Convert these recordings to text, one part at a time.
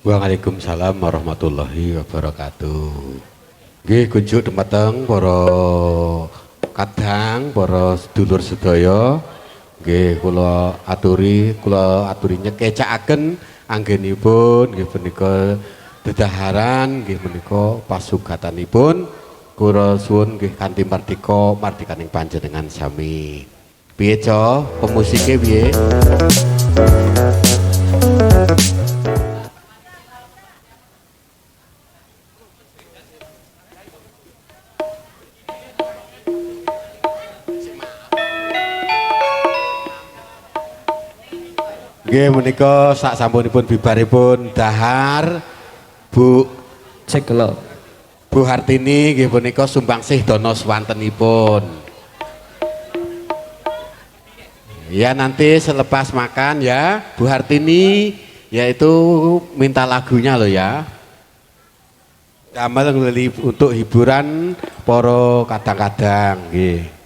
Waalaikumsalam warahmatullahi wabarakatuh. Nggih kunjuk dumateng para kadang, para sedulur sedaya. Nggih kula aturi nyekecakaken anggenipun nggih menika dedaharan nggih menika pasugatanipun. Kula suwun nggih kanthi mardikaning panjenengan sami. Piye, Co? Pemusike piye? Nggih menika sak sampunipun bibaripun dahar Bu Ceklo. Bu Hartini nggih menika sumbangsih dana swantenipun. Ya nanti selepas makan ya Bu Hartini yaitu minta lagunya loh ya. Damel untuk hiburan para kadang-kadang nggih.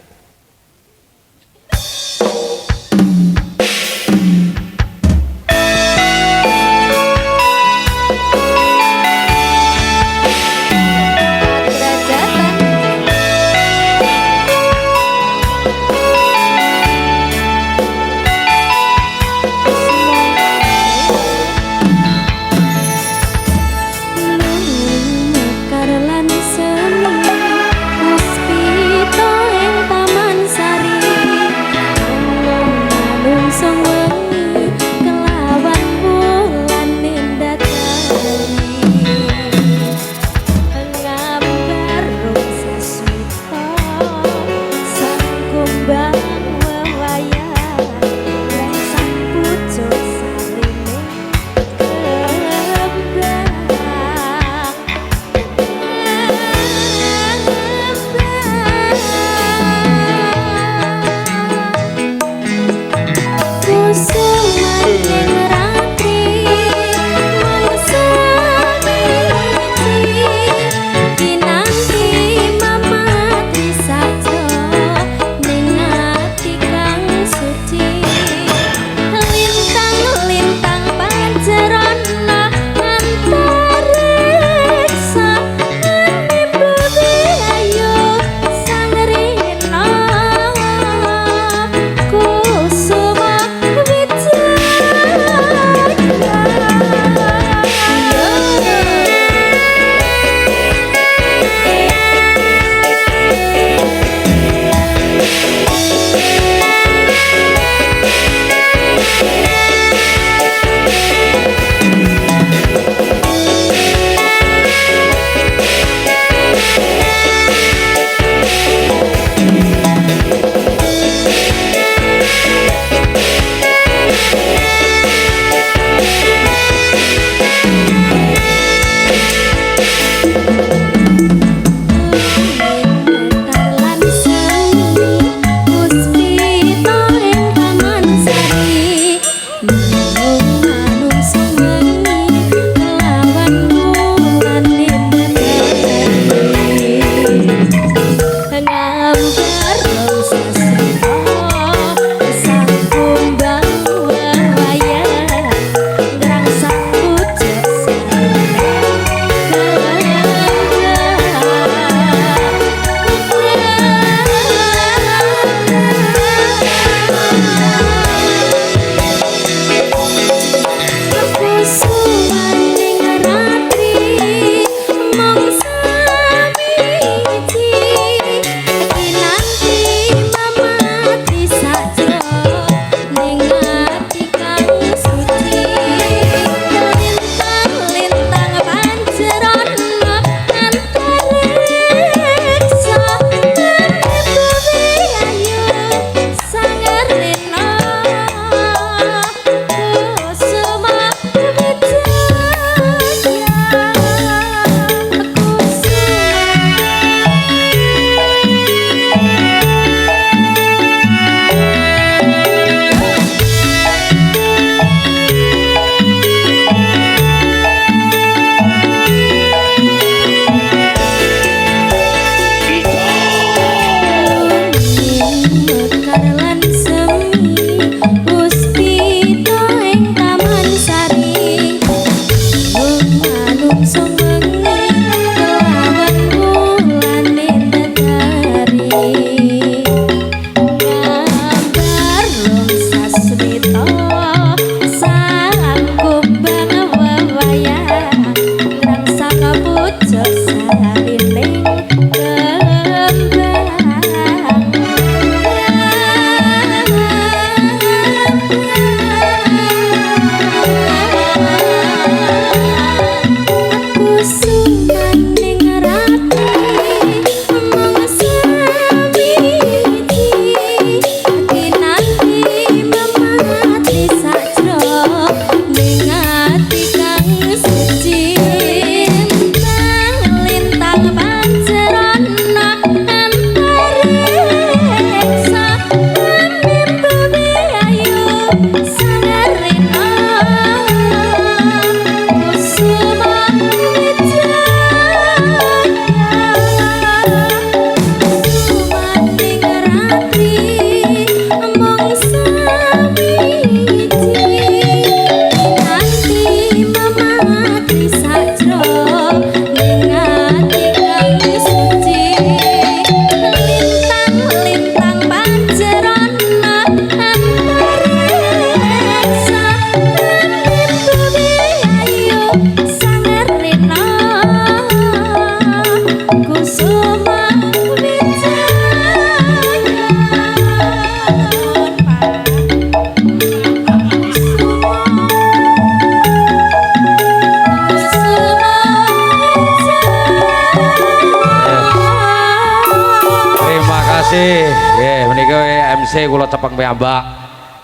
MC kula tepeng piyambak.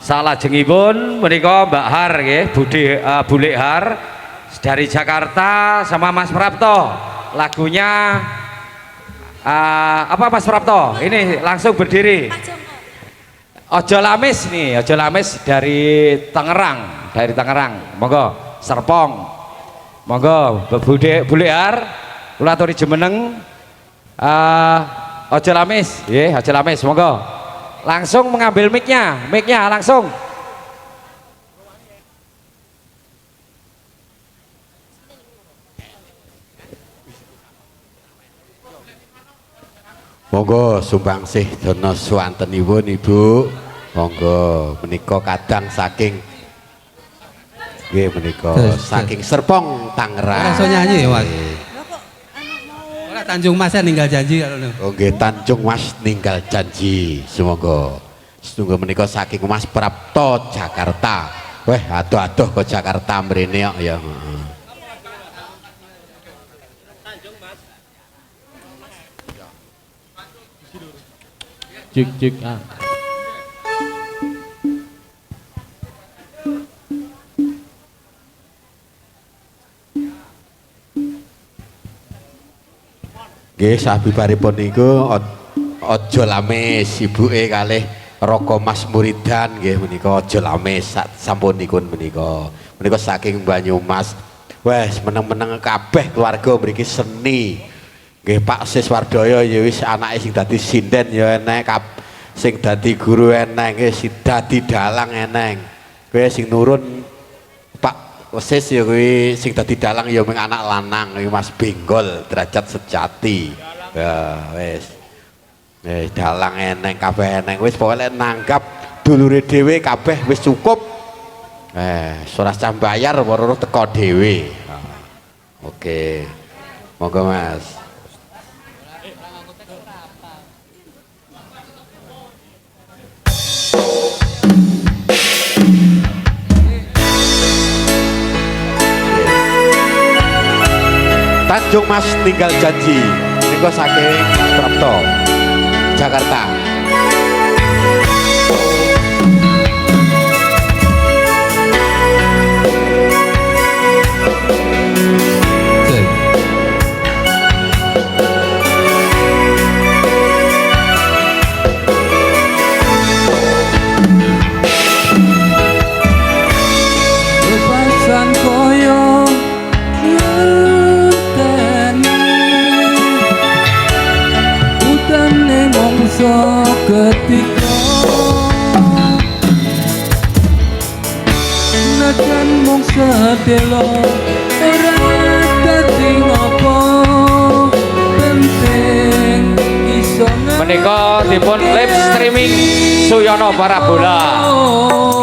Salajengipun menika Mbak Har nggih, Bulik Har dari Jakarta sama Mas Prapto. Lagunya apa Mas Prapto? Ini langsung berdiri. Ojo Lamis nih, Ojo Lamis dari Tangerang. Monggo Serpong. Monggo Bulik Har kula aturi jemeneng. Ojo Lamis, nggih, Ojo Lamis, monggo. Langsung mengambil mic-nya langsung. Monggo sumbangsih dana swantenipun Ibu. Monggo menika kadang saking nggih menika saking Serpong Tangerang. Ora iso nyanyi ya, Mas. Ora Tanjung Mas ninggal janji kalau niku. Oh nggih Tanjung Mas ninggal janji. Semoga setunggal menika saking Mas Prapto Jakarta. Weh adoh-adoh ke Jakarta mrene kok ya. Cik Nggih sabibaripun niku Ojo Lamis ibuke kalih Roko Mas Muridan nggih menika Ojo Lamis sampunipun menika saking Banyumas. Wes meneng-meneng kabeh keluarga mriki seni. Nggih Pak Siswardaya ya wis anake sing dadi sinden ya enek, sing dadi guru enek, nggih sing dadi dalang enek. Kowe sing nurun Pak Sis ya kuwi sing dadi dalang ya mung anak lanang iki Mas Benggol derajat sejati. Ya wis. Dalang eneng kabeh eneng wis pokoke nanggap dulure dhewe kabeh wis cukup. Ora cah bayar weruh teko dhewe. Oke. Monggo Mas. Tanjung Mas tinggal janji niku saking Prapto Jakarta. Lepasan koyo ketika menika dipun live streaming Suyono Parabola.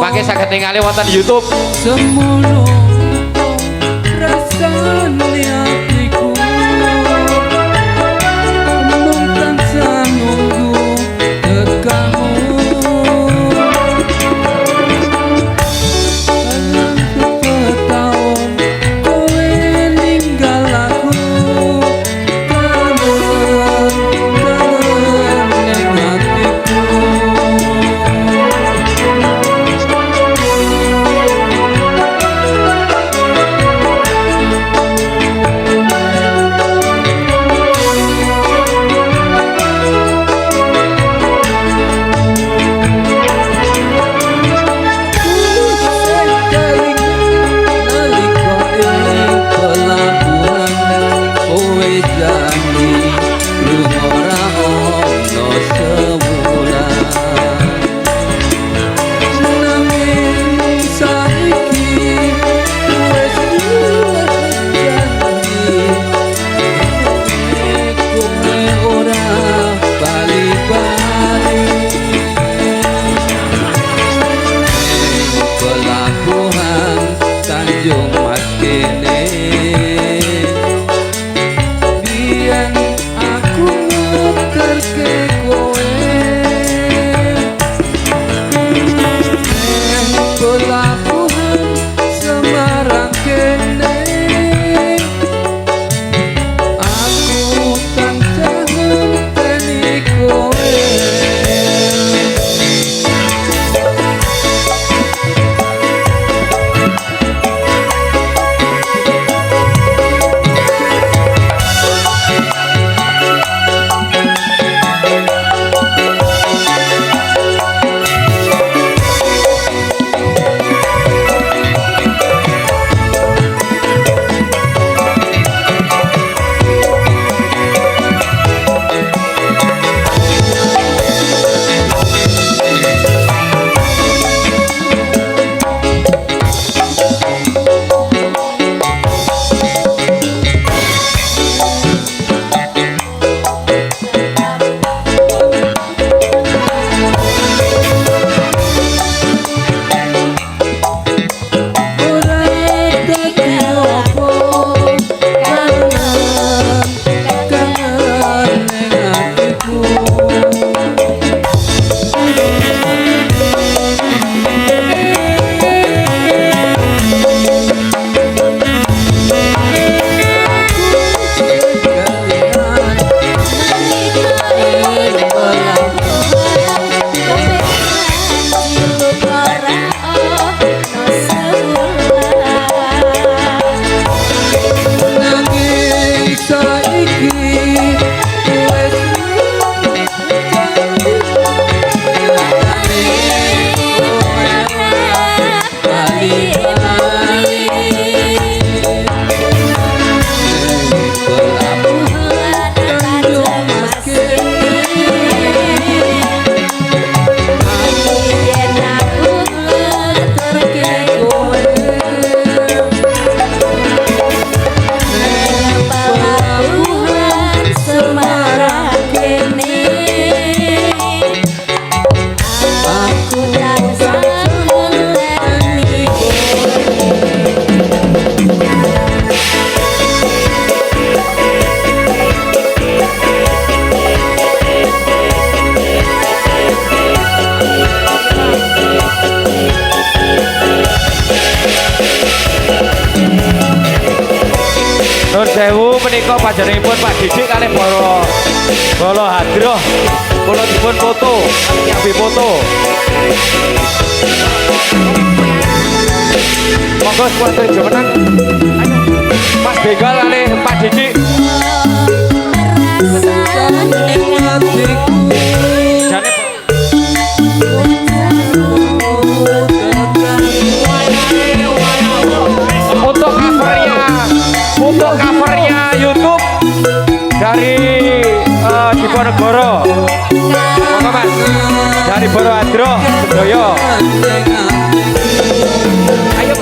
Mangke saged ningali wonten YouTube. Semono rasane atiku mung tansah nunggu tekamu. Alang ketahuan kowe ninggal aku kangen ning atiku. Nun sewu menika panjenenganipun Pak Didik kalih Bolo Hadroh kula dipun foto, nyambi foto. Monggo sponsor jumeneng. Mas Begal kalih Pak Didik. Jane untuk covernya YouTube dari Diponegoro, Mas, dari Boro Hadroh Sedoyo. Ayo.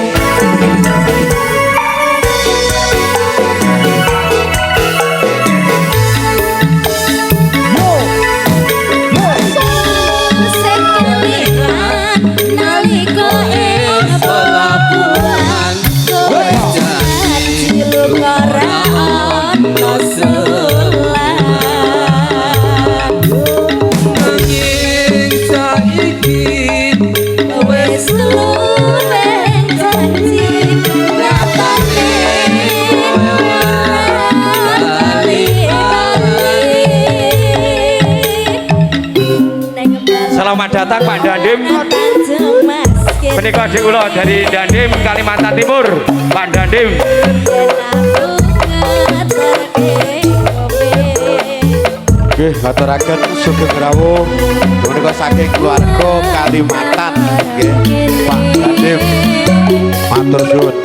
selamat datang Pak Dandim. Menikah diulo dari Dandim Kalimantan Timur. Pak Dandim. Nggih, ngaturaken sugeng rawuh menika saking keluarga Kalimantan nggih. Pak Dandim. Matur suwun.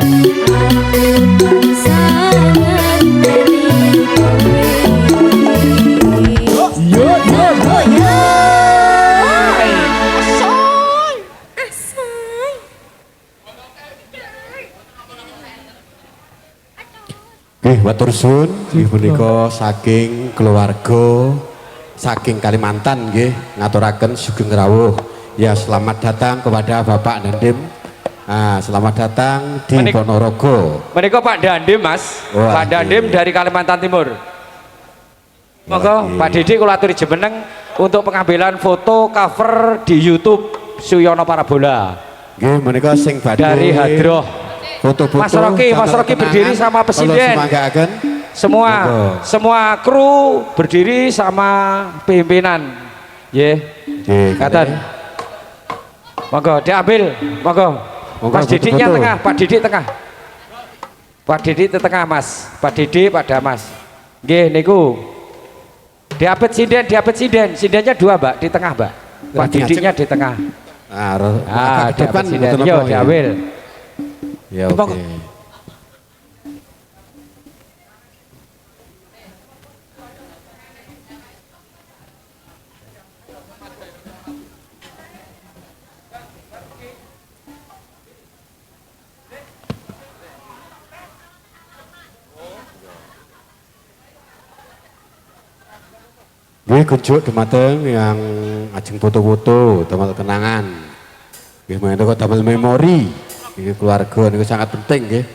Nggih, matur suwun. Nggih menika saking keluarga saking Kalimantan nggih ngaturaken sugeng rawuh. Ya, selamat datang kepada Bapak Dandim. Selamat datang di Ponorogo. Menika Pak Dandim, Mas. Wah, Pak Dandim dari Kalimantan Timur. Monggo Pak Didi kula aturi jeneng untuk pengambilan foto cover di YouTube Suyono Parabola. Nggih, menika sing badhe Dari Hadroh. foto-foto. Mas Rocky berdiri sama presiden. Semua kru berdiri sama pimpinan. Nggih. Ngaten. Monggo diambil, monggo. Mas Didinya tengah, Pak Didi tengah. Pak Didi tengah, Mas. Pak Didi pada Mas. Nggih niku. Diapit sinden. Sindennya 2, Mbak, di tengah, Mbak. Pak Didinya di tengah. Diapit sinden. Yo diambil. Ya oke. Nggih kunjuk dumateng yang ajeng foto-foto, damel kenangan. Nggih menika damel memori. Nggih keluarga niku sangat penting nggih.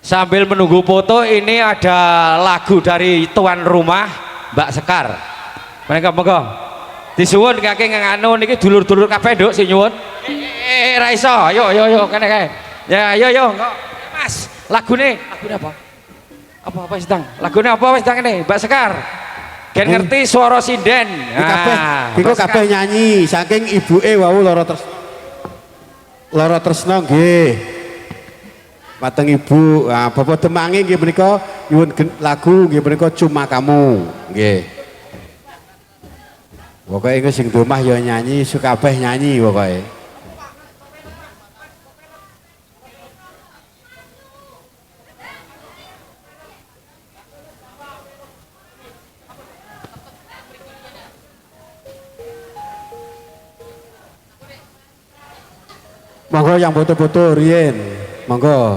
Sambil menunggu foto ini ada lagu dari tuan rumah Mbak Sekar. Mereka monggo disuwun kaki nganu niki dulur-dulur kabeh nduk sing nyuwun. Ra iso. Yo kene kae. Ya yo. Mas, lagune apa? Apa sedang? Lagune apa wis sedang ini? Mbak Sekar. Gen ngerti suara sinden. Iku kabeh nyanyi saking ibuke wau lara tresna nggih. Mateng ibu, Bapak Demange nggih menika nyuwun lagu nggih menika Cuma Kamu nggih. Pokoke iku sing domah ya nyanyi, kabeh nyanyi pokoke. Monggo yang foto-foto riyen, monggo.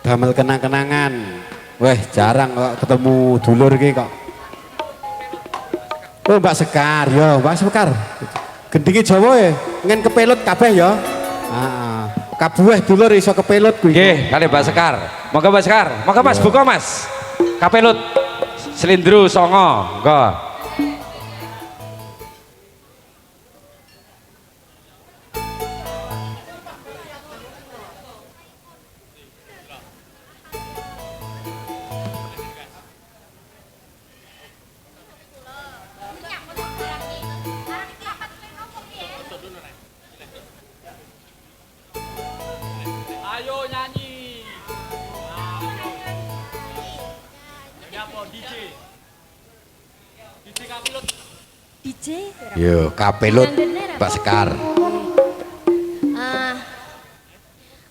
Damel kenang-kenangan. Weh, jarang kok ketemu dulur iki kok. Oh, Mbak Sekar, ya, Mbak Sekar. Gendinge Jawa ya, ngen kepelut kabeh ya. Kabeh dulur iso kepelut kuwi. Nggih, kali Mbak Sekar. Monggo Mbak Sekar. Monggo Mas, buka Mas. Kapelut Slindru Songo, monggo. Ayo nyanyi. Apa DJ? DJ Kapelut. DJ. Yo, Kapelut Mbak Sekar.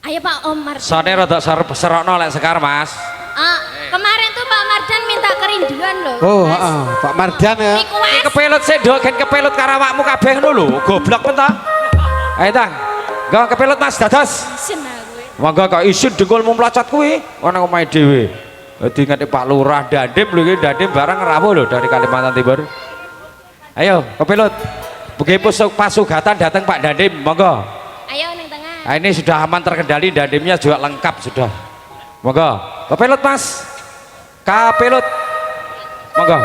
Ayo Pak Omar. Sone rada serokno lek Sekar, Mas. Kemarin tuh Pak Mardan minta kerinduan loh. Oh, Pak Mardan ya. Iki kepelut sendok gen kepelut karo awakmu kabeh ngono lho, goblok men ta. Ayo ta. Nggo kepelut Mas dados. Monggo kok isin dengkulmu mlacat kuwi ana omahe dhewe. Dadi ngene Pak Lurah Dandim lho iki Dandim barang rawuh lho dari Kalimantan Timur. Ayo kepelut. Begitu pasugatan datang Pak Dandim, monggo. Ayo nang tengah. Nah, ini sudah aman terkendali, Dandimnya juga lengkap sudah. Monggo. Kepelut Mas. Kapelut. Monggo.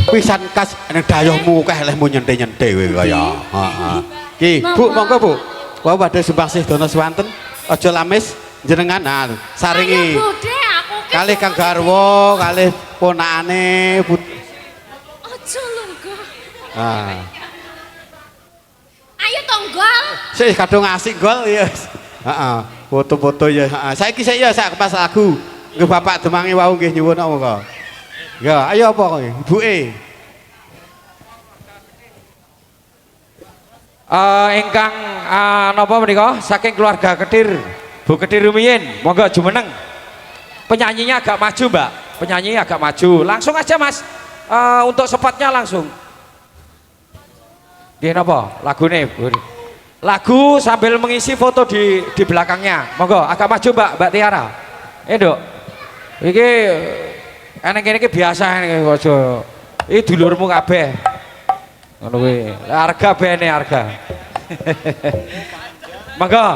Pisan kas ning dayohmu keh lehmu nyente-nyente kowe kaya. Heeh. Ki, Bu, monggo Bu. Wau badhe sumbangsi dana swanten. Aja lamis jenengan saringi. Ayo Bude, aku ki. Kalih Kang Garwa, kalih ponakane. Aja lungguh. Ah. Ayo tonggol. Sik kadung asik gol ya. Heeh. Foto-foto ya. Heeh. Saiki sik ya sak pas lagu. Nggih Bapak Demange wau nggih nyuwun apa. Ya, ayo apa kowe? Ibuke. Ingkang napa menika saking keluarga Kedir, Bu Kedir rumiyin, monggo jumeneng. Penyanyinya agak maju, Mbak. Penyanyi agak maju. Langsung aja, Mas. Untuk spotnya langsung. Nggih napa? Lagune, Bu. Lagu sambil mengisi foto di belakangnya. Monggo agak maju, Mbak Tiara. Nduk. Iki enek kene iki biasa nek aja. Iki dulurmu kabeh. Ngono kuwi. Harga bene harga. Monggo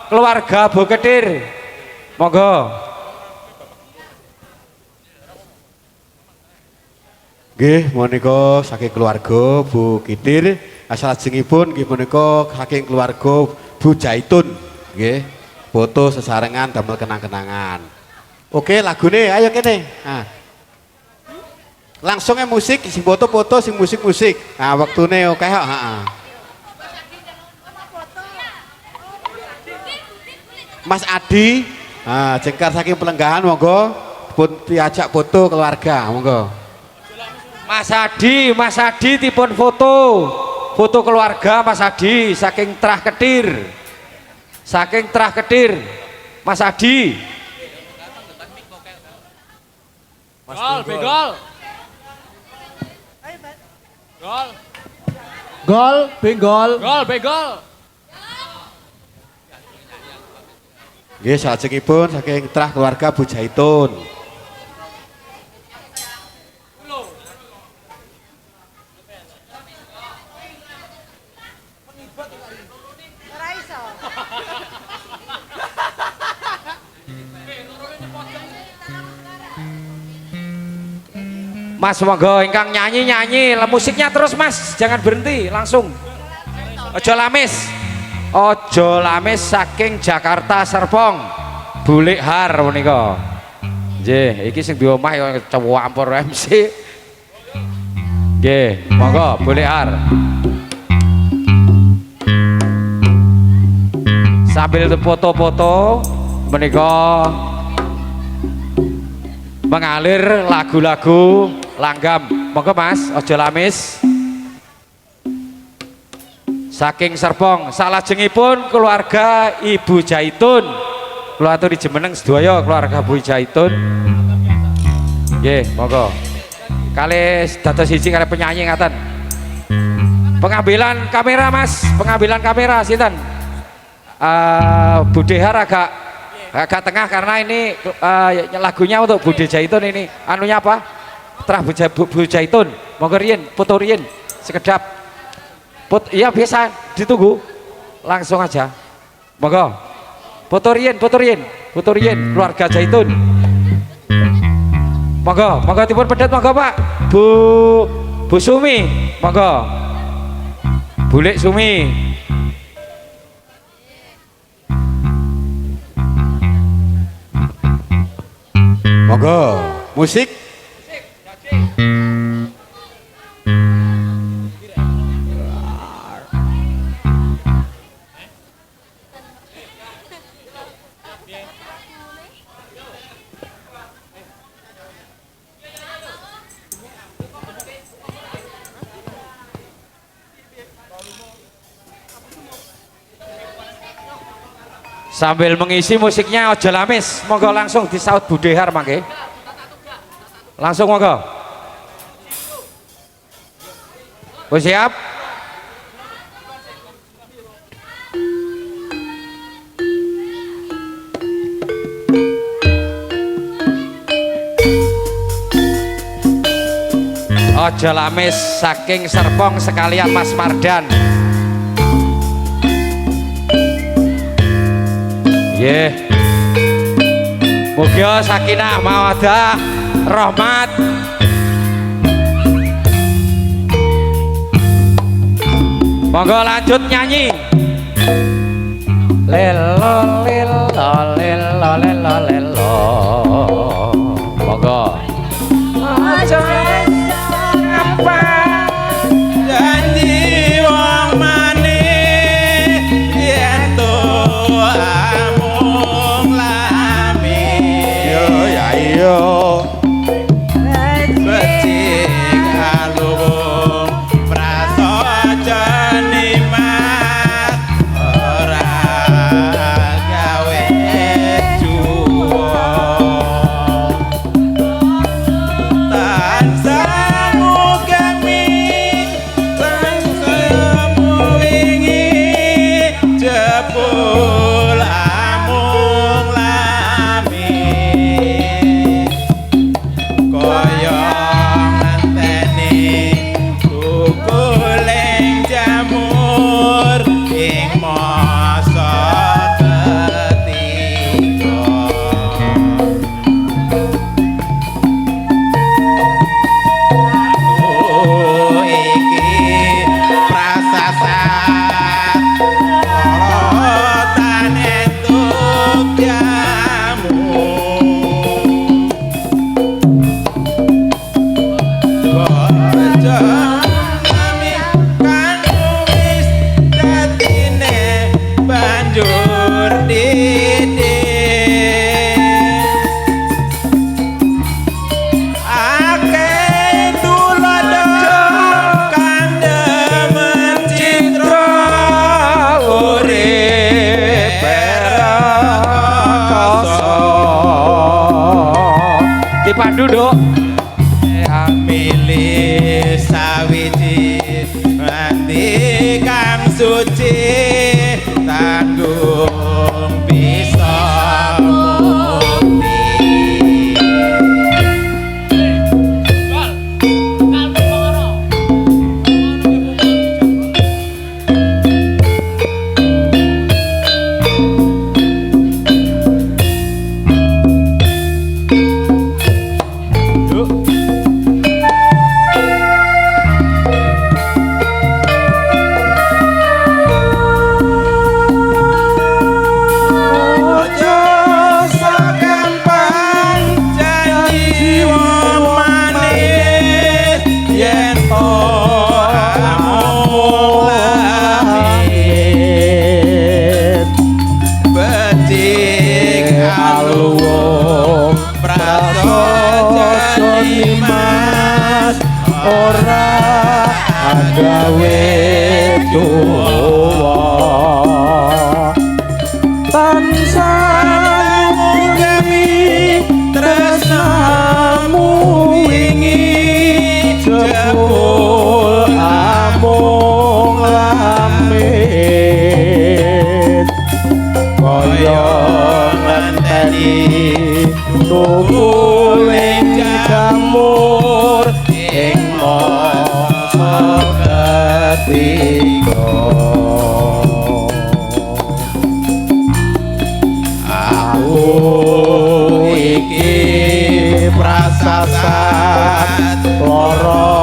keluarga Bu Kedir. Monggo. Nggih, menika saking keluarga Bu Kedir, salajengipun nggih menika saking keluarga Bu Jaitun. Nggih. Foto sesarengan damel kenang-kenangan. Oke, lagune ayo kene. Nah. Langsungnya musik, sing foto-foto, sing musik-musik. Nah, waktune oke kok, heeh. Mas Adi, jengkar saking Pelenggahan monggo pun diajak foto keluarga, monggo. Mas Adi tipun foto keluarga Mas Adi saking Trah Kedir. Saking Trah Kedir. Mas Adi. Gol, begol. Gol. Gol, benggol. Gol, begol. Nggih, salajengipun saking Trah keluarga Bu Jaitun. Mas monggo ingkang nyanyi musiknya terus Mas, jangan berhenti, langsung. Ojo lamis saking Jakarta Serpong. Bulik Har menika. Nggih, iki sing di omah ya campur MC. Nggih, monggo Bulik Har. Sambil foto-foto menika mengalir lagu-lagu langgam. Monggo Mas, ojo lamis. Saking Serpong, salajengipun keluarga Ibu Jaitun. kula aturi jemeneng sedaya keluarga Bu Jaitun. Nggih, monggo. Kalih dados siji kalih penyanyi ngaten. Pengambilan kamera Mas, pengambilan kamera sinten? Bude Har agak tengah karena ini lagunya untuk Bude Jaitun ini. Anunya apa? Terah Bu Jaitun. Monggo riyin, foto riyin sekedap. Iya biasa ditunggu. Langsung aja. Monggo. Foto riyin keluarga Jaitun. Monggo dipun pedet monggo Pak. Bu Sumi, monggo. Bulik Sumi. Monggo, musik. Sambil mengisi musiknya Ojo Lamis, monggo langsung disaut Bude Har mangke. Langsung monggo. Oh, siap? Ojo Lamis saking Serpong sekalian Mas Mardan. Yeah. Mugia sakinah mawaddah rahmat. Monggo lanjut nyanyi. Lelo lelo lelo lelo lelo. Monggo. Aja apa janji wong manis yen to amung lami Yo ya yo. becik alung prasaja nimat ora gawe juwo tansah mugemi tansah wingi jebul amung lami kaya ngenteni tukuling jamur ing masa ketiga iki prasasat lorotan entuk jamu Bojo nami kanu wis dadine banjur didik akeh tulodo kandemen citra urip perekoso dipandu Dok. milih sawiji ati kang suci tanggung bisa mukti Ojo sagampang janji wong manis yen ora amung lamin becik aluwung prasaja nimas ora agawe tuwa tansah demi tresnamu wingi jebul amung lamit kaya ngenteni nubuling jamur ing mangsa ketiga aku iki prasasat lara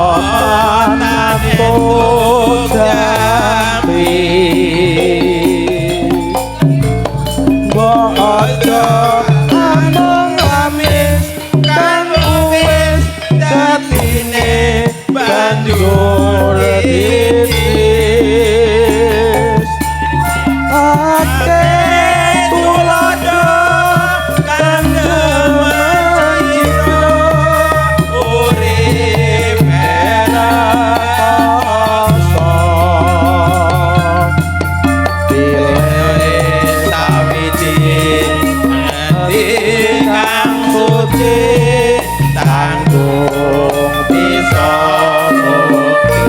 tanpa jambi mbok aja amung amis kan wis datine banjur ditis ake tulodo kan demenjiro urip enak kosong pilih sawiji ngendi kang suci tanggung bisa mukti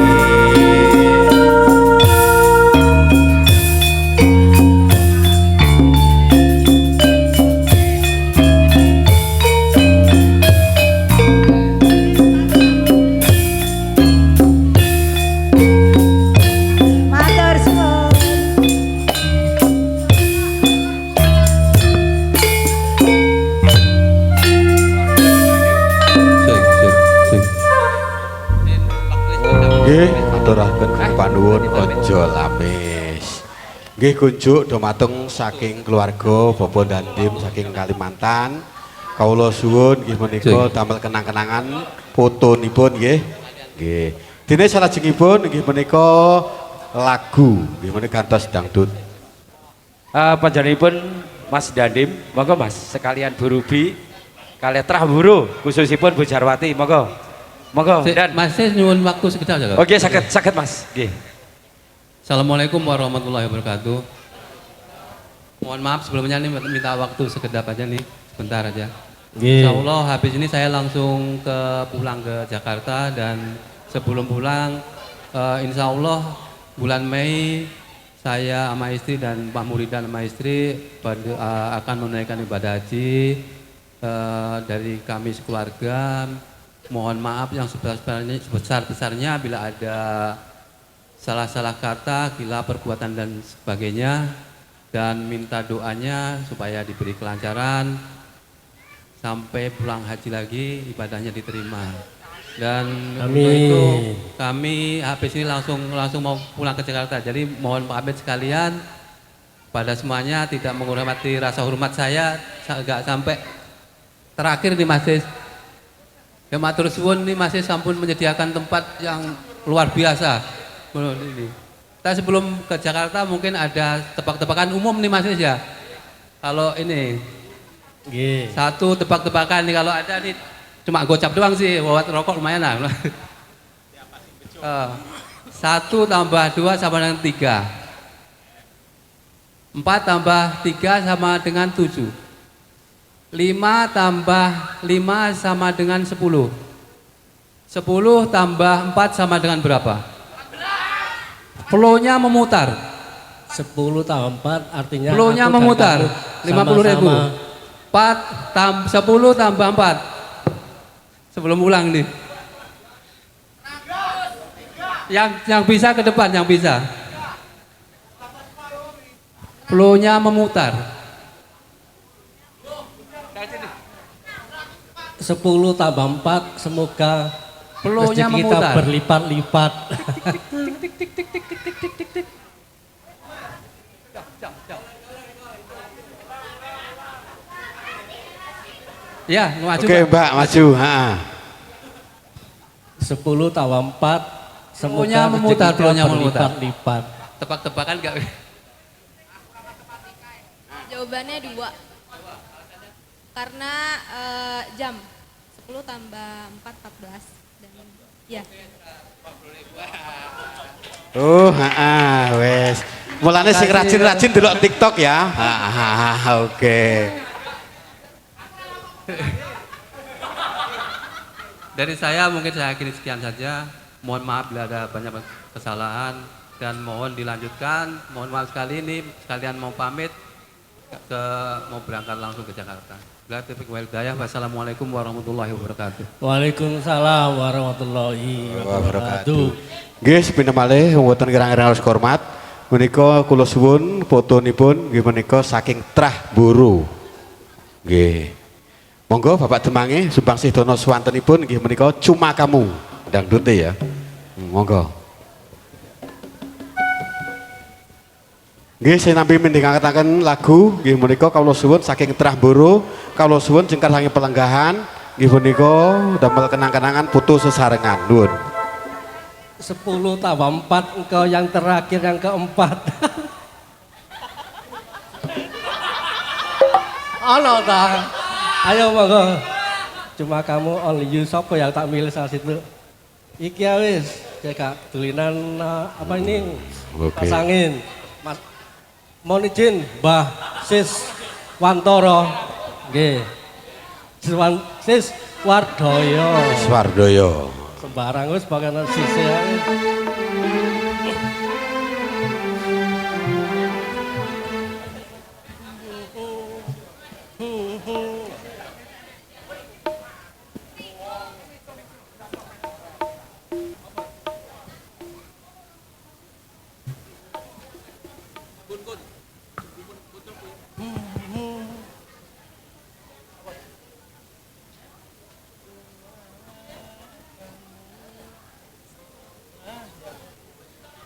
Matur suwun. Nggih, aturaken panuwun aja lamis. Nggih kunjuk dumateng saking keluarga Bapak Dandim saking Kalimantan. Kawula suwun nggih menika damel kenang-kenangan fotonipun nggih. Nggih. Dene salajengipun nggih menika lagu nggih menika gantos dangdut. Panjenenganipun Mas Dandim, monggo Mas sekalian Bu Ruby kalian Trah Buru khususipun Bu Jarwati, monggo. Monggo dan Mas saya nyuwun waktu sekedar aja. oke sakit Mas. Nggih. Assalamualaikum warahmatullahi wabarakatuh. Mohon maaf sebelumnya nih minta waktu sekedap aja nih, sebentar aja. Insya Allah habis ini saya langsung pulang ke Jakarta dan sebelum pulang insya Allah bulan Mei saya sama istri dan Pak Muridan sama istri akan menunaikan ibadah haji dari kami sekeluarga. Mohon maaf yang sebesar-besarnya bila ada salah-salah kata, gila perbuatan dan sebagainya, dan minta doanya supaya diberi kelancaran sampai pulang haji lagi ibadahnya diterima. Dan untuk itu kami habis ini langsung mau pulang ke Jakarta. Jadi mohon pamit sekalian pada semuanya, tidak menghormati rasa hormat saya agak sampai terakhir nih Mas Sis. Ya matur suwun nih Mas Sis sampun menyediakan tempat yang luar biasa. Kita sebelum ke Jakarta mungkin ada tebak-tebakan umum nih Mas Sis ya. Kalau ini satu tebak-tebakan nih, kalau ada nih cuma gocap doang sih, buat rokok lumayan lah. 1 tambah 2 sama dengan 3. 4 tambah 3 sama dengan 7. 5 tambah 5 sama dengan 10. 10 tambah 4 sama dengan berapa? Flow-nya memutar. 10 tambah 4 artinya Flow-nya memutar. 50.000. 10 tambah 4. Sebelum pulang nih. Yang bisa ke depan, yang bisa. Flow-nya memutar. 10 tambah 4 semoga Flow-nya rezeki kita memutar. berlipat-lipat. Ya, maju. Oke Mbak, maju. 10 tambah 4 semoga Flow-nya memutar, rezeki flow-nya kita memutar. berlipat-lipat. Tebak-tebakan enggak? Jawabannya 2. Karena jam 10 tambah 4 14 dan ya. Wes. Mulane sing rajin-rajin delok TikTok ya. Oke. Dari saya mungkin saya akhiri sekian saja. Mohon maaf bila ada banyak kesalahan dan mohon dilanjutkan. Mohon maaf sekali ini sekalian mau pamit mau berangkat langsung ke Jakarta. Wassalamualaikum warahmatullahi wabarakatuh. Waalaikumsalam warahmatullahi wabarakatuh. Nggih, sepindah malih wonten kirang-kirang harus hormat. Menika kula suwun fotonipun nggih menika saking Trah Buru. Nggih. Monggo Bapak Demange Sumbang Dono swantenipun nggih menika Cuma Kamu. Dangdute ya. Monggo. Nggih, saya nampi mendhengetaken lagu nggih menika kawula suwun saking Trah Buru, kawula suwun jengkar saking Pelenggahan nggih menika damel kenang-kenangan putu sesarengan. Nuwun. 10 tambah 4 engkau yang terakhir yang keempat. Ono ta? Ayo monggo. Cuma kamu only you sapa yang tak milih salah situ. Iki ya wis, kayak tulinan apa ini? Oke. Pasangin. Mas mohon izin Mbah Sis Wantoro. Nggih. Sis Wardoyo. Swardoyo. Sembarang wis bagian sisi ae.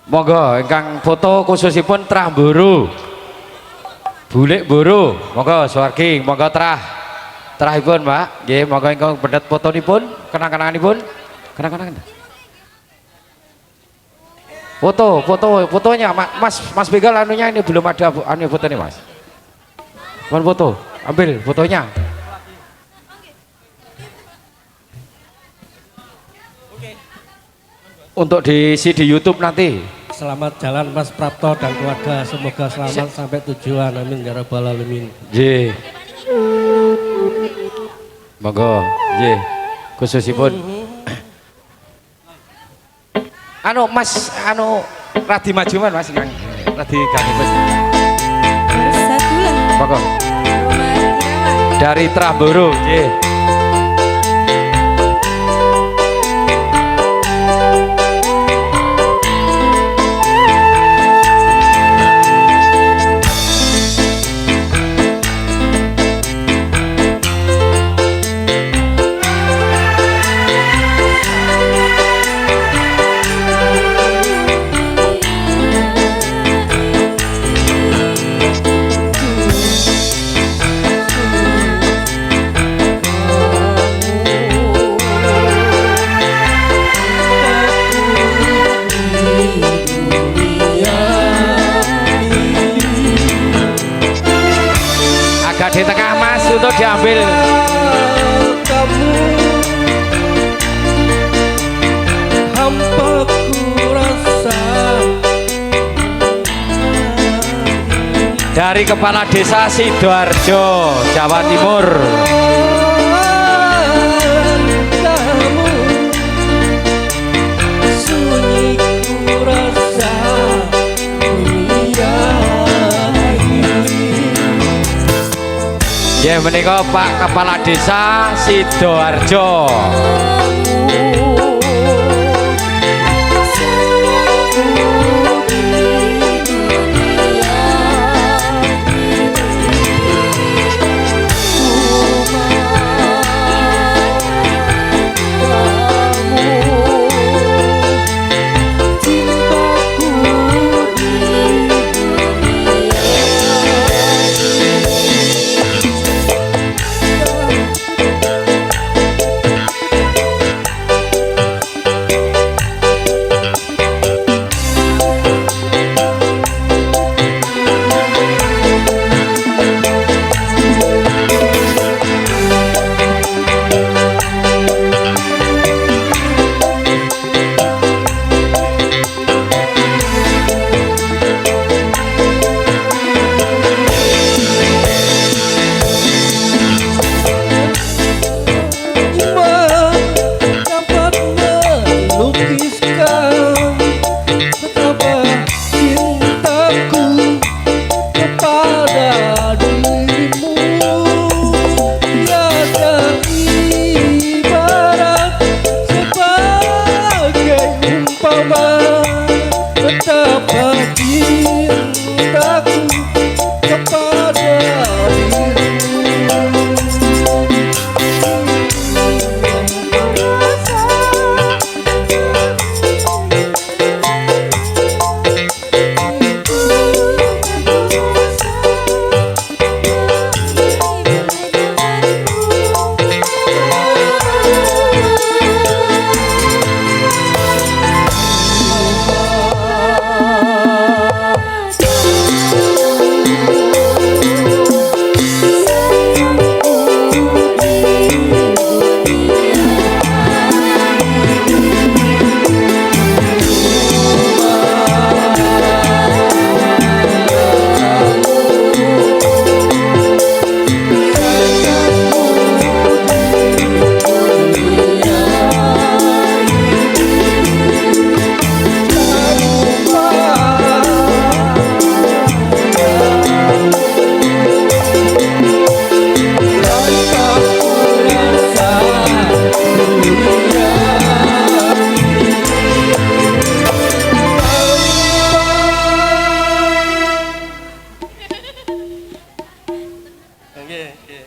Monggo ingkang foto khususipun Trah Buru. Bulik Buru. Monggo suwargi, monggo Trahipun, Mbak. Nggih, monggo ingkang pendet fotonipun, kenang-kenanganipun. Kenang-kenangan. Fotonya Mas Begal anunya ini belum ada anu fotonya, Mas. Mohon foto, ambil fotonya. Untuk di YouTube nanti. Selamat jalan Mas Prapto dan keluarga, semoga selamat sampai tujuan, amin ya rabbal alamin. Nggih. Monggo, nggih. Khususipun Mas radi majuman Mas Kang. Radi kami Mas. Monggo. Dari Trah Buru, nggih. Di tengah Mas untuk diambil. Kamu hampa ku rasa. Dari Kepala Desa Sidoarjo, Jawa Timur. Kamu sunyi ku rasa dunia ini. Ya menika Pak Kepala Desa Sidoarjo. Nggih, nggih.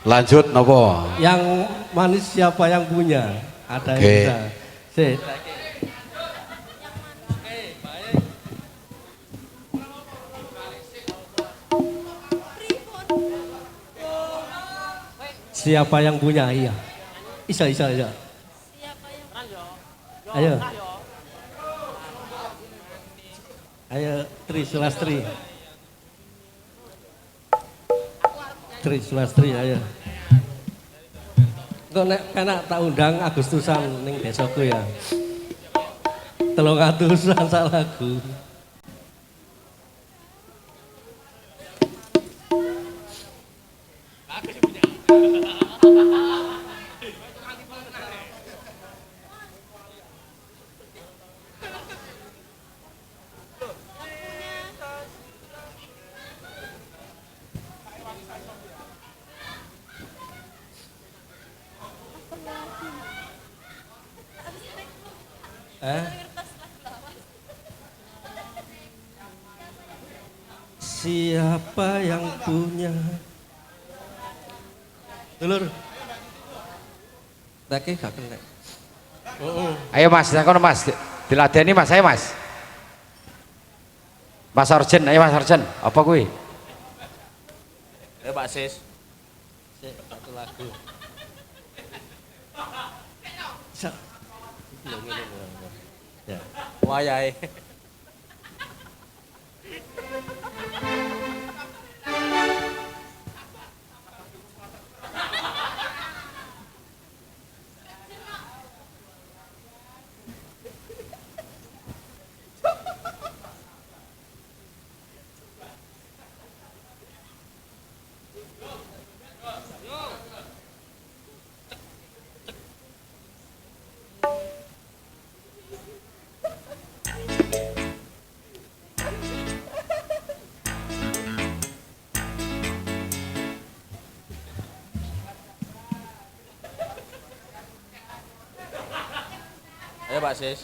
Lanjut nopo? Yang manis siapa yang punya? Ada yang Oke. bisa. Sik. Siapa yang punya? Iya. Isa. Siapa yang Ayo. Ayo, Tri Sulastri. Tri Sulastri, ayo. Kok nek enak tak undang Agustusan ning desaku ya. 300-an sak lagu. Siapa yang punya? Dulur. Tak gak kena. Ayo Mas, kono Mas. Diladeni Mas, ayo Mas. Mas Arjen, ayo Mas Arjen. Apa kuwi? Ayo Pak Sis. Sik, satu lagu. Ya. Wayahe. Ayo Pak Sis.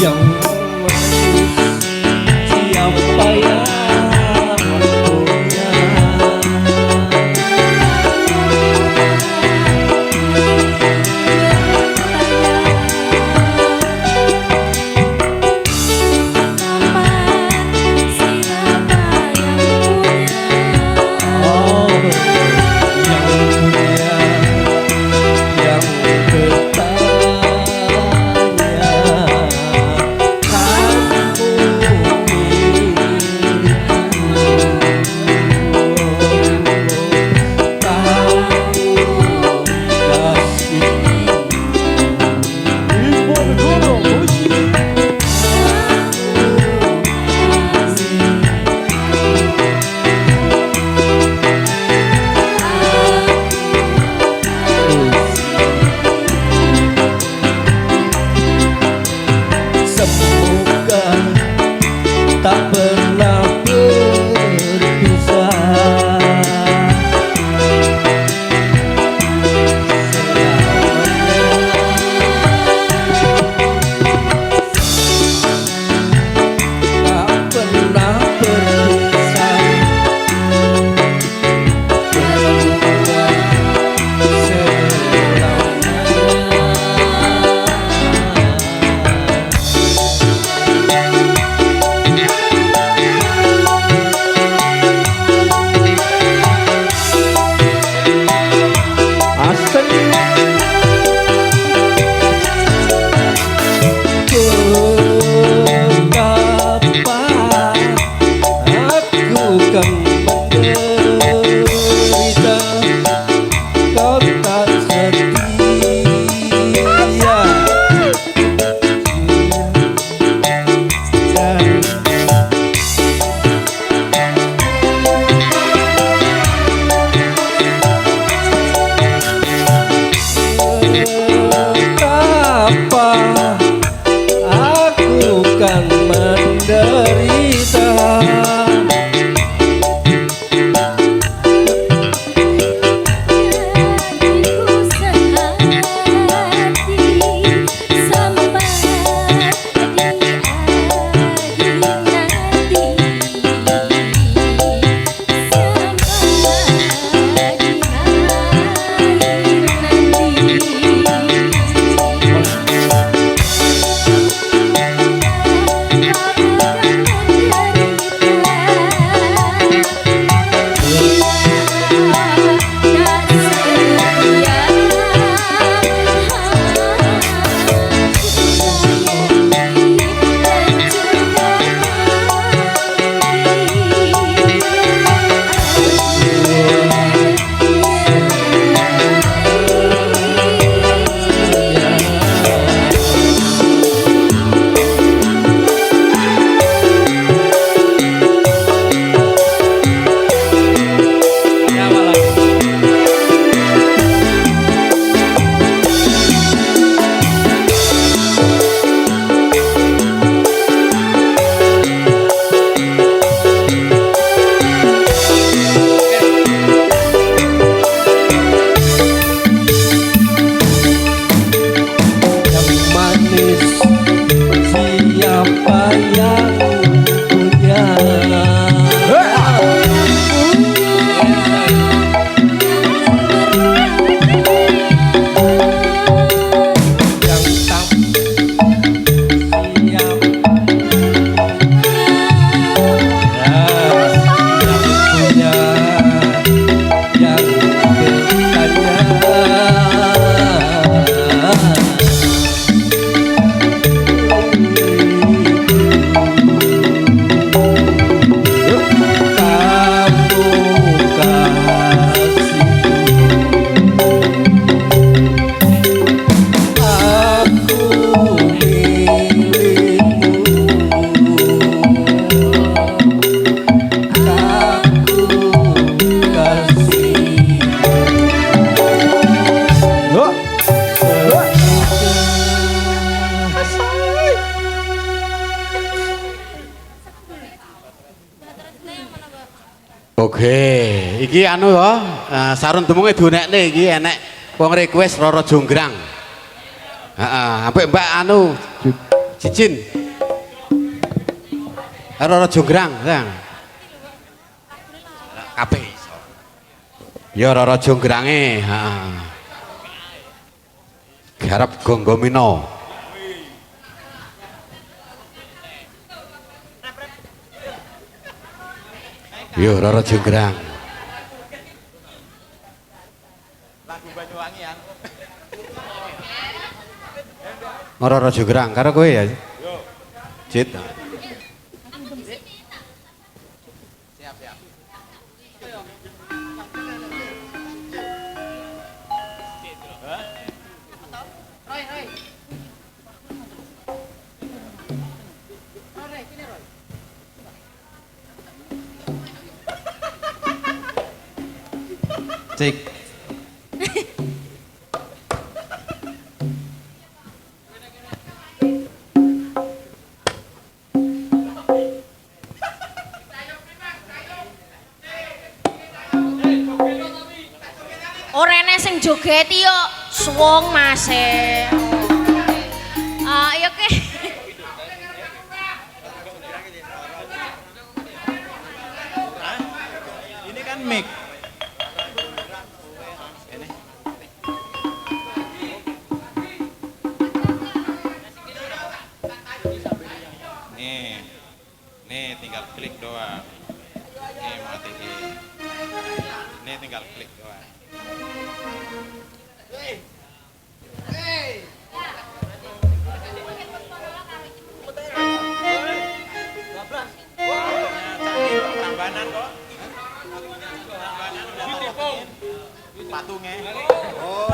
Yang manis siapa yang punya? Oh, yang punya, yang semoga tak pernah berpisah selamanya. Tak pernah berpisah berdua selamanya. Oke, iki anu ya, sarun temunge diunekne iki enek wong request Roro Jonggrang. Heeh, ambek Mbak anu Cicin. Roro Jonggrang, Sang. Kabeh iso. Ya Roro Jonggrange, heeh. Garap Gonggomino. Yo Roro Jonggrang. Lagu Banyuwangi yang. Roro Jonggrang karo kowe ya. Cit. Cek. Orene sing joget yo suwung Mas e. Ayo ke. Ini kan mic. Nih tinggal klik doang. Nih matiin. Nih tinggal klik doang. Tambahan kok. Patungnya. Oh.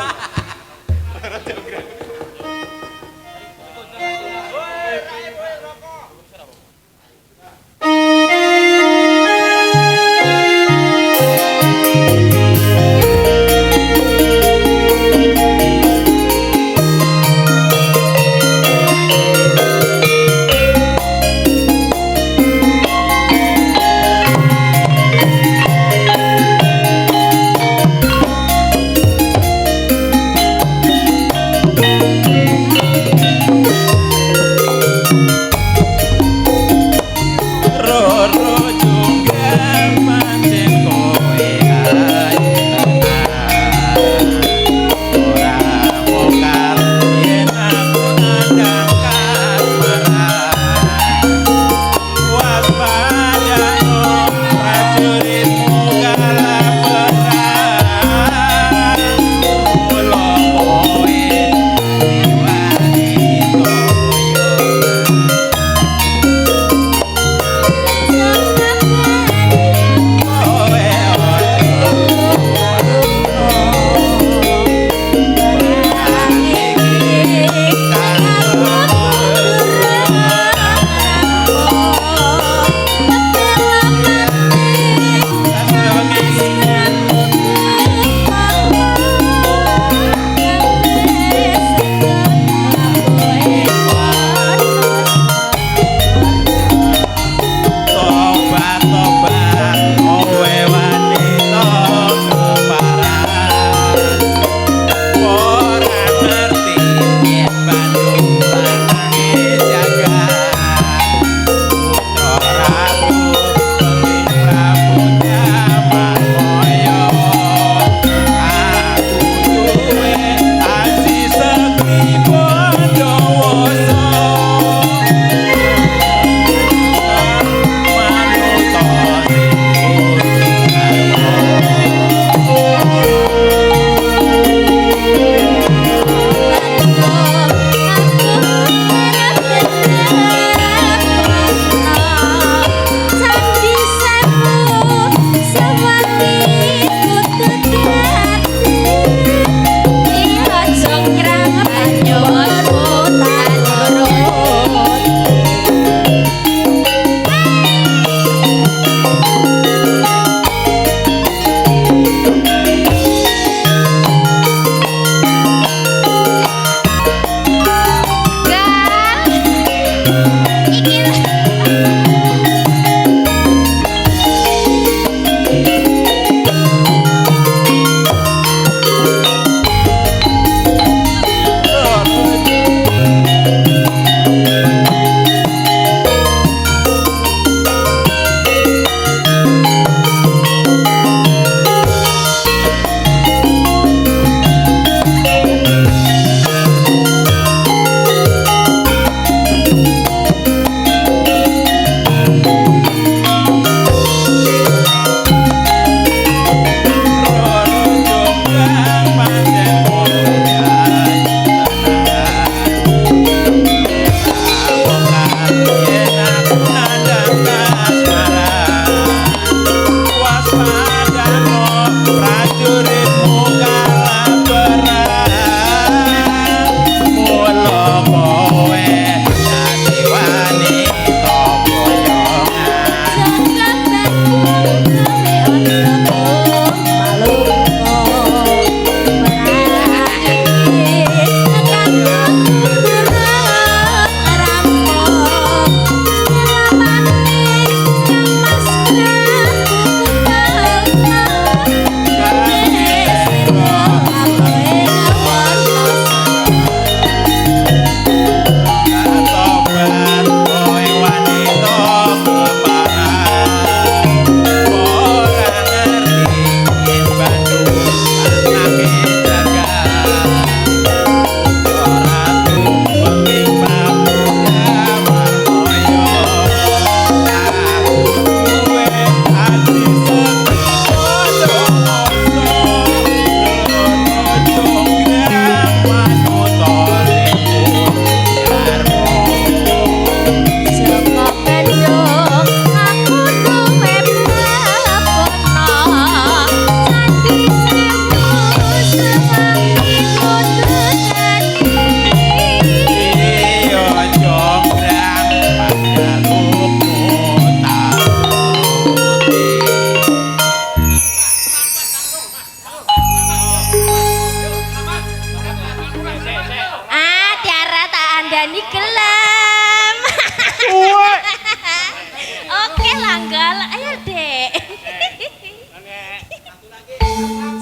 galak. Ayo, Dek.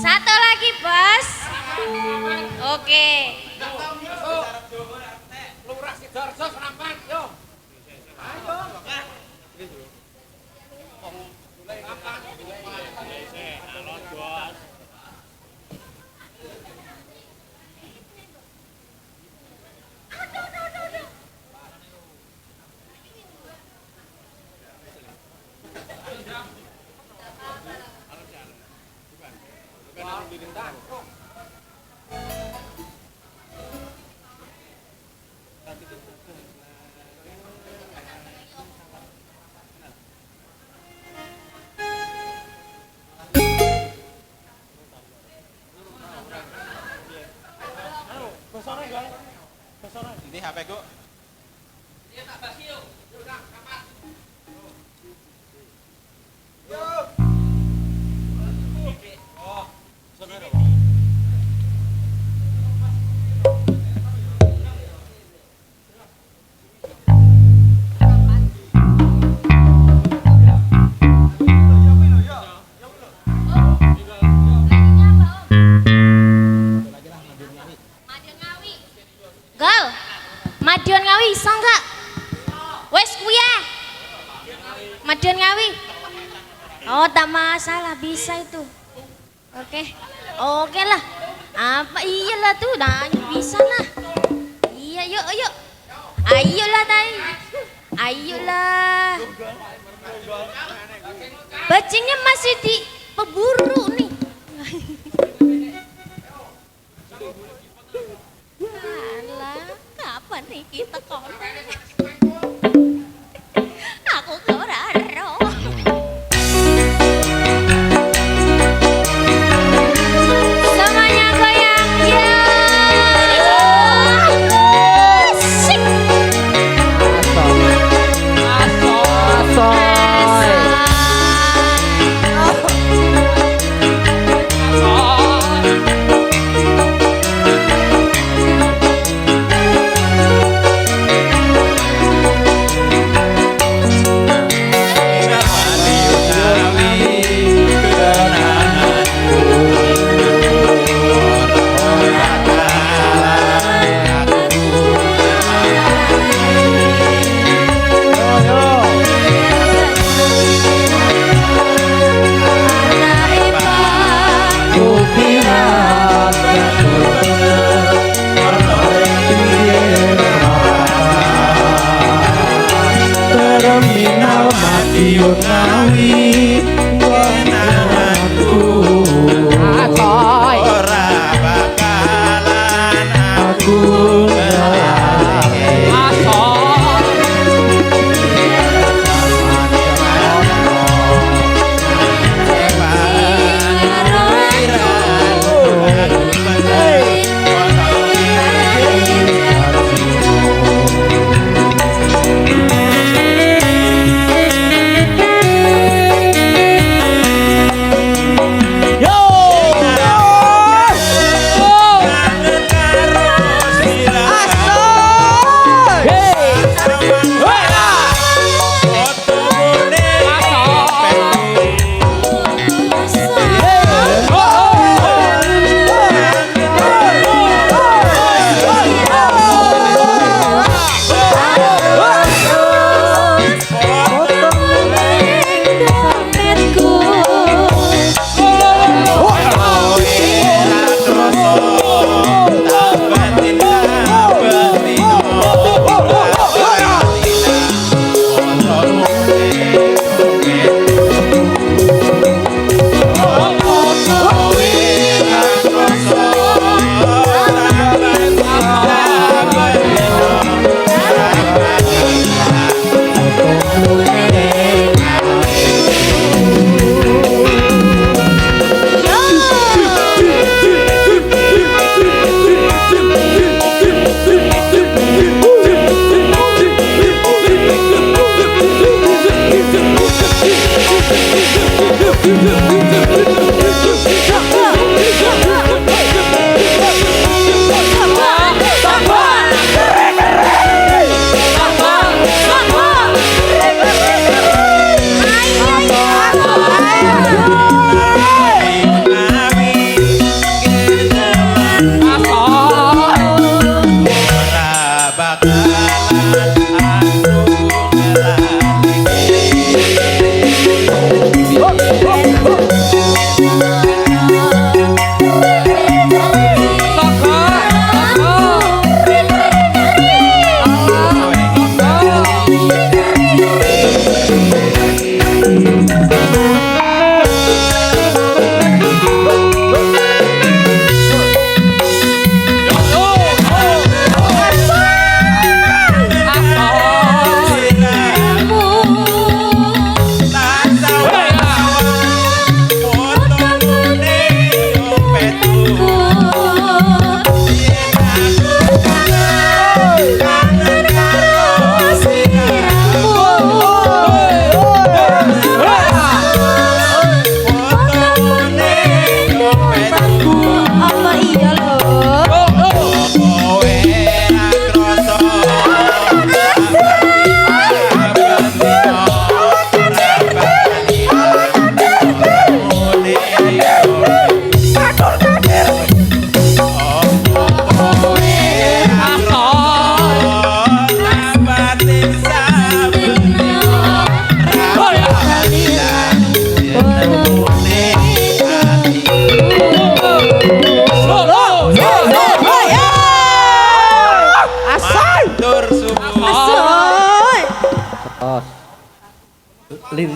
Satu lagi, Bos. Oke. Lurah Sidoarjo Serampan, yo. Ini HP ku. Gal, Madiun Ngawi iso enggak? Wes kuwi ya. Madiun Ngawi. Oh, tak masalah, bisa itu. Oke. Oke lah. Apa iyalah tuh, nah bisa lah. Iya, yuk, yuk. Ayolah, Tai. Ayolah. Bajingnya masih di pemburu nih. Alah, kapan nih kita konten? Aku keraro. Semuanya goyang ya. Asik. Terminal Madiun Ngawi kenanganku ora bakalan aku ngelake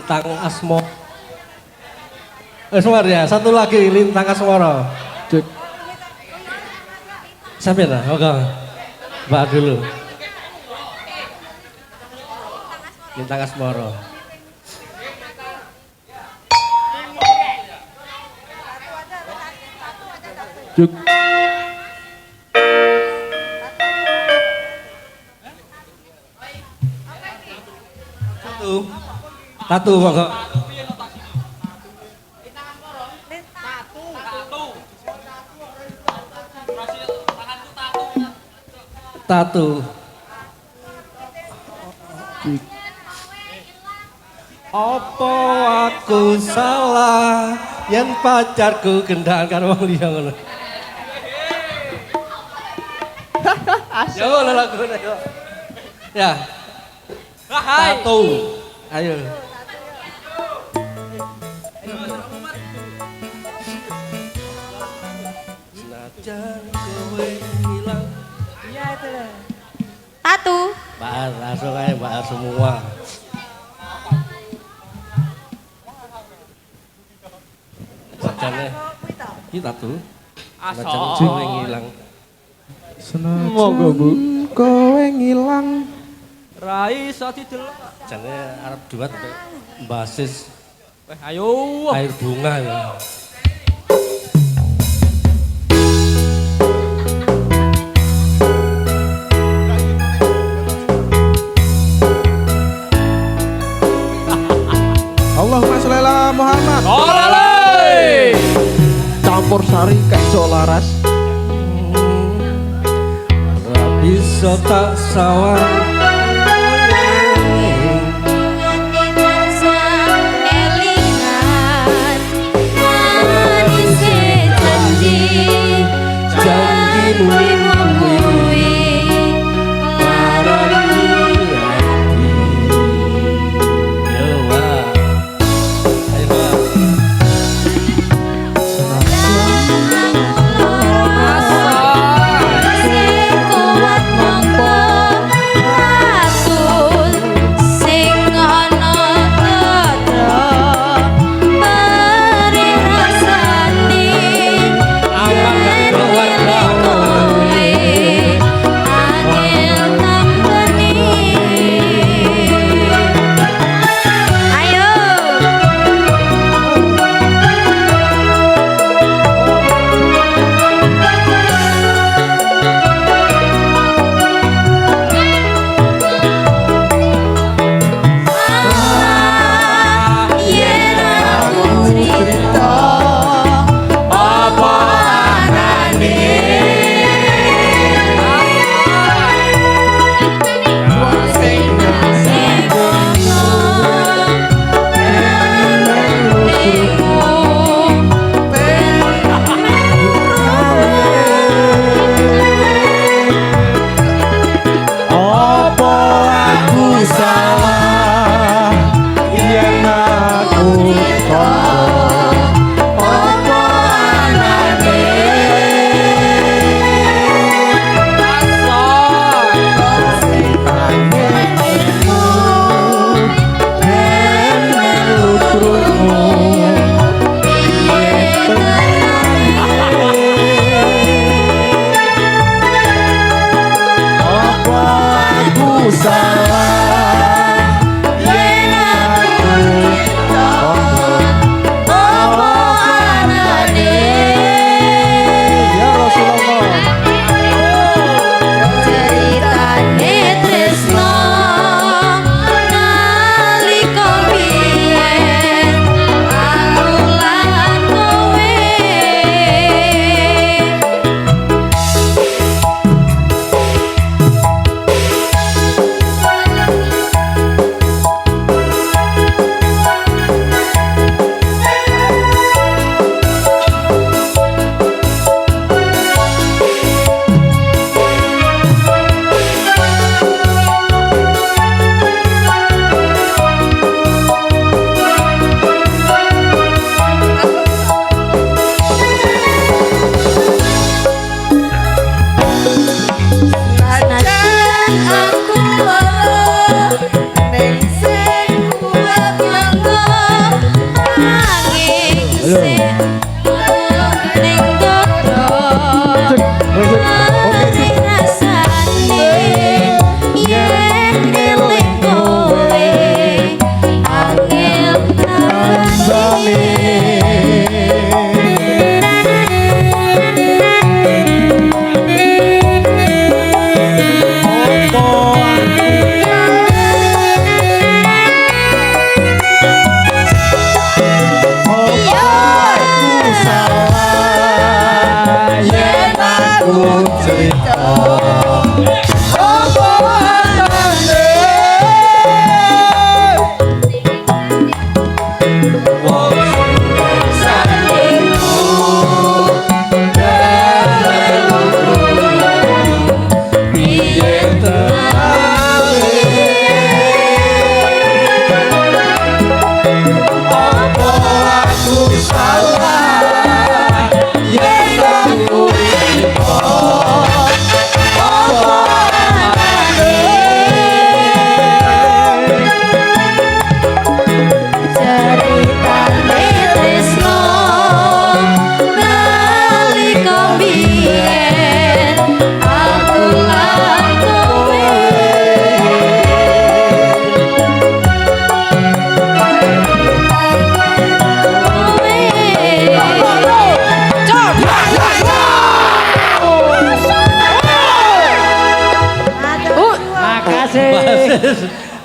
Lintang Asmo. Semar ya, satu lagi Lintang Asmoro. Sampai lah, oke. Mbak dulu. Lintang Asmoro. Juk. Tatu monggo. Tatu. Apa aku salah yen pacarku gendang karo wong liya ngono. Ya ngono lagune yo. Ya. Tatu. Ayo. Senajan kowe hilang. Iya itu loh. Tatu. Bahas langsung aja bahas semua. Senajan kita tuh. Senajan kowe hilang. Monggo Bu. Kowe ngilang. Rai iso didelok. Jane arep duet basis Ayo. air bunga ya. Allahumma sholli ala Muhammad. Oleh. Campur sari keco laras. Ora bisa tak sawang. Oke. rasane yen eling kowe angel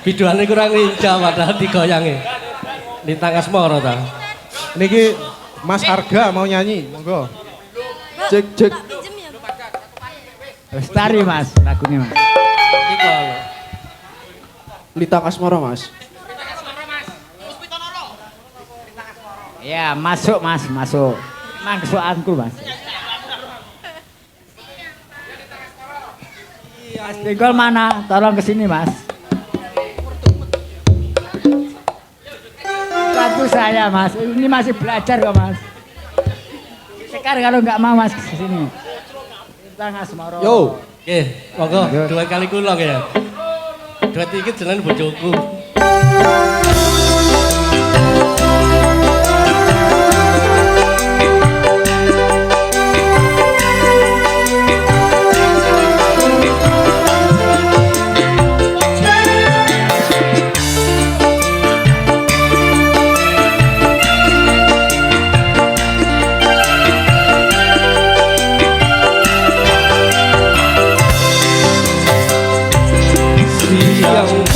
Biduane kurang lincah padahal digoyangi. Lintang asmara ta. Niki Mas Arga mau nyanyi, monggo. Cek Cek. Pinjem ya, Bu. Lestari Mas, lagunya Mas. Iki lho. Lintang asmara, Mas. Ya, masuk Mas, masuk. Mangsuanku Mas. Mas Bengkol mana? Tolong kesini Mas. Bantu saya Mas, ini masih belajar kok Mas. Sekar kalau nggak mau Mas kesini. Lintang asmara. Yo. Nggih, monggo dua kali kula ya. Dua iki jenengan bojoku. Siang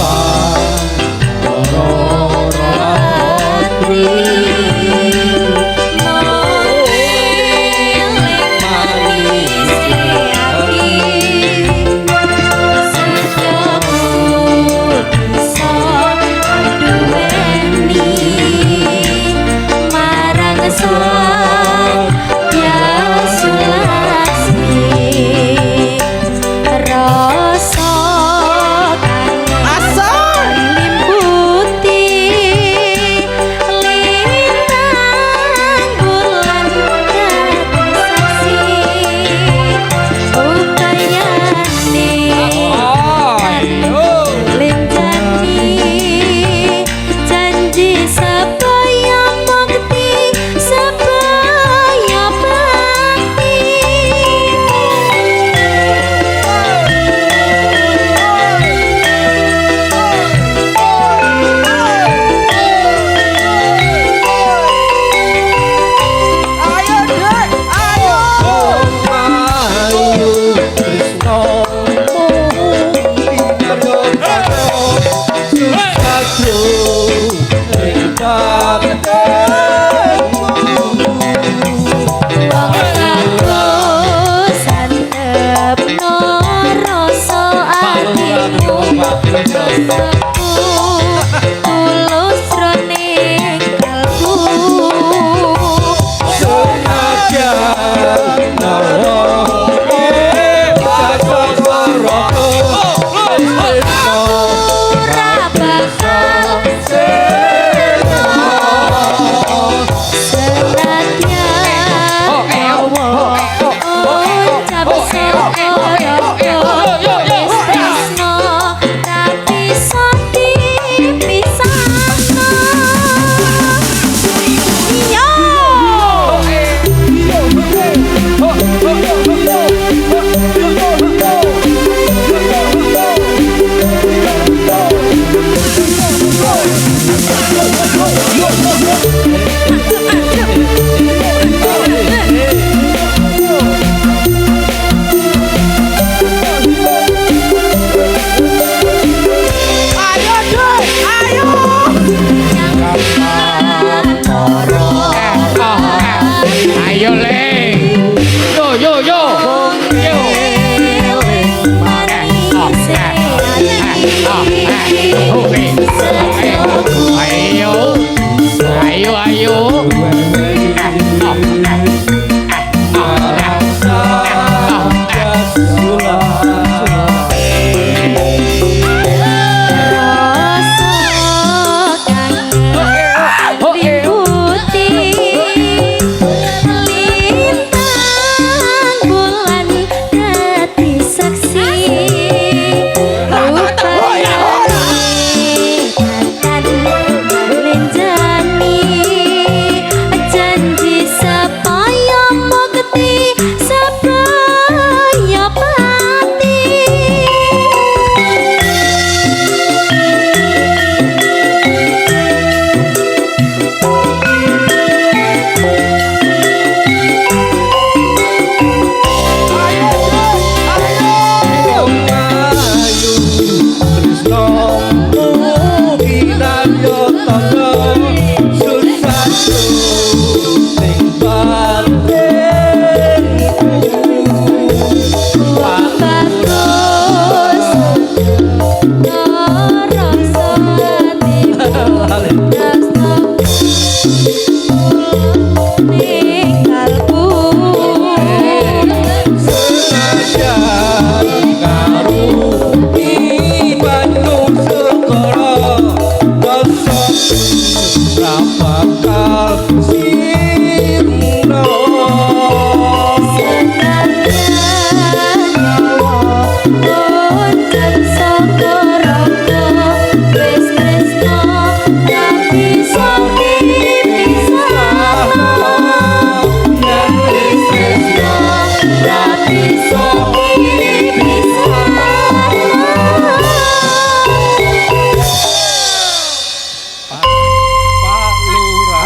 Ayo le. Yo yo yo. Yo. Ayo ayo.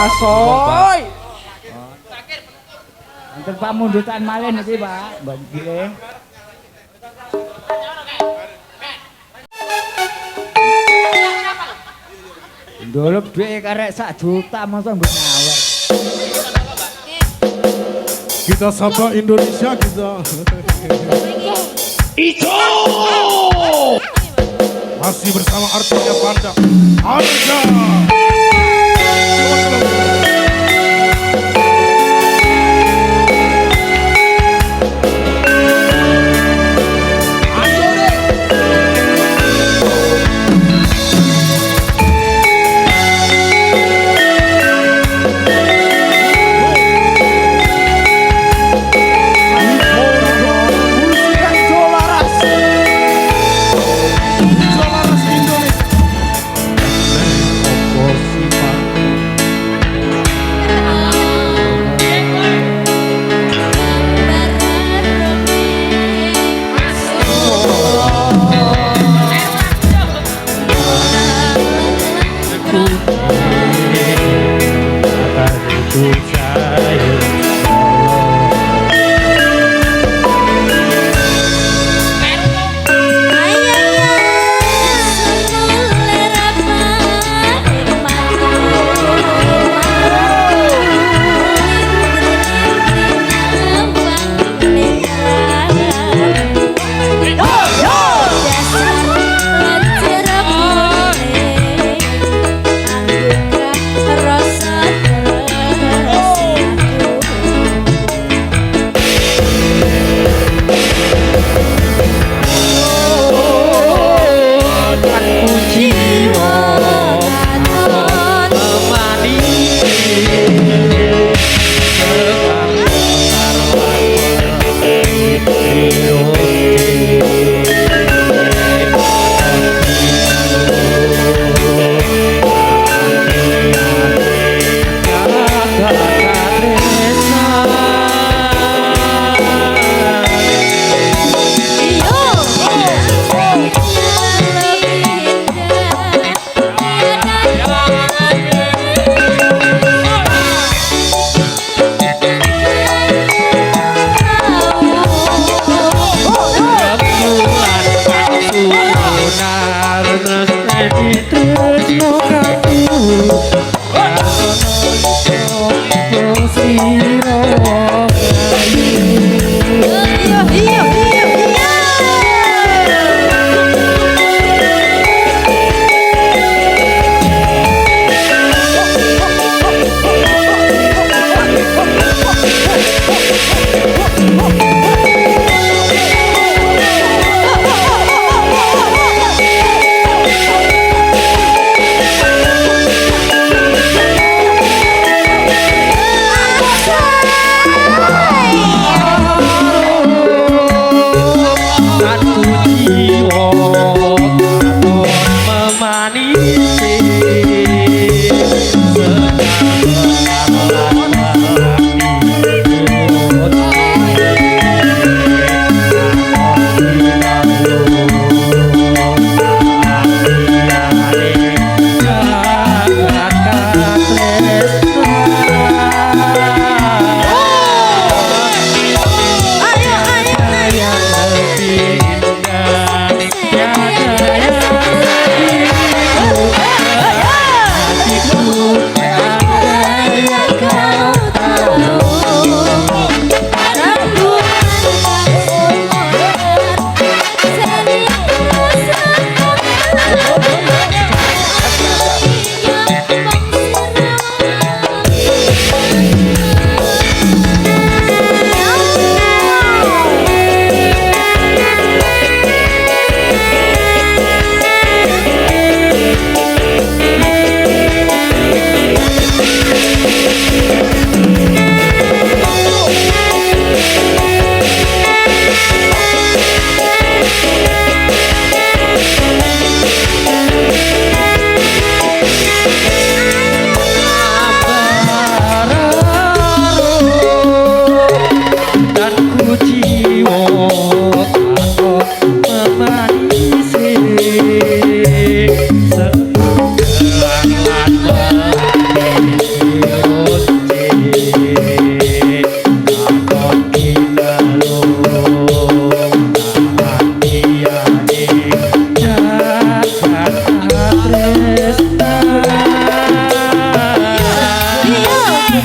Asoy. Antar Pak mundutan malih niki Pak. Nggih. Ndolep dhuwit karek 1 juta mosok mbok nyawer. Kita sapa Indonesia kita. Ijo! Masih bersama artisnya Panda. Arja. Rasa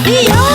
Iya.